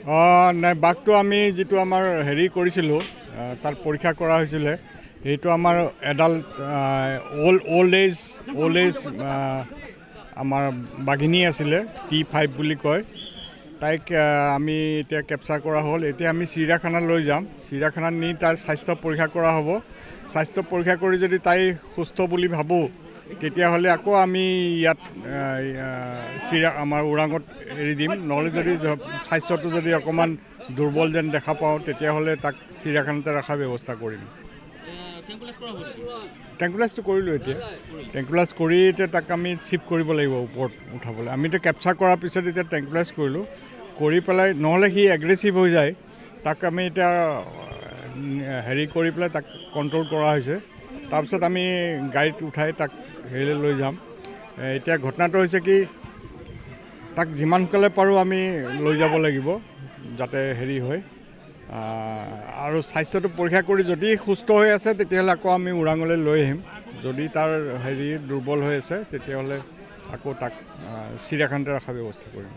নাই, বাঘটো আমি যিটো আমাৰ হেৰি কৰিছিলোঁ, তাৰ পৰীক্ষা কৰা হৈছিলে, সেইটো আমাৰ এডাল্ট অল্ড এজ আমাৰ বাঘিনী আছিলে, T5 বুলি কয়। তাইক আমি এতিয়া কেপচাৰ কৰা হ'ল। এতিয়া আমি চিৰিয়াখানাত লৈ যাম। চিৰিয়াখানাত নি তাৰ স্বাস্থ্য পৰীক্ষা কৰা হ'ব। স্বাস্থ্য পৰীক্ষা কৰি যদি তাই সুস্থ বুলি ভাবোঁ, তেতিয়াহ'লে আকৌ আমি ইয়াত আমাৰ ওৰাঙত এৰি দিম। নহ'লে যদি স্বাস্থ্যটো যদি অকণমান দুৰ্বল যেন দেখা পাওঁ, তেতিয়াহ'লে তাক চিৰিয়াখানাতে ৰখাৰ ব্যৱস্থা কৰিম। ট্ৰেংকুলাইজটো কৰিলোঁ এতিয়া। ট্ৰেংকুলাইজ কৰি এতিয়া তাক আমি চিফ্ট কৰিব লাগিব ওপৰত উঠাবলৈ। আমি এতিয়া কেপচাৰ কৰাৰ পিছত এতিয়া ট্ৰেংকুলাইজ কৰিলোঁ, কৰি পেলাই নহ'লে সি এগ্ৰেছিভ হৈ যায়। তাক আমি এতিয়া হেৰি কৰি পেলাই তাক কণ্ট্ৰল কৰা হৈছে। তাৰপিছত আমি গাড়ীত উঠাই তাক হেৰিলৈ লৈ যাম। এতিয়া ঘটনাটো হৈছে কি, তাক যিমান সোনকালে পাৰোঁ আমি লৈ যাব লাগিব, যাতে হেৰি হয়। আৰু স্বাস্থ্যটো পৰীক্ষা কৰি যদি সুস্থ হৈ আছে, তেতিয়াহ'লে আকৌ আমি ওৰাঙলৈ লৈ আহিম। যদি তাৰ হেৰি দুৰ্বল হৈ আছে, তেতিয়াহ'লে আকৌ তাক চিৰিয়াখানাতে ৰখাৰ ব্যৱস্থা কৰিম।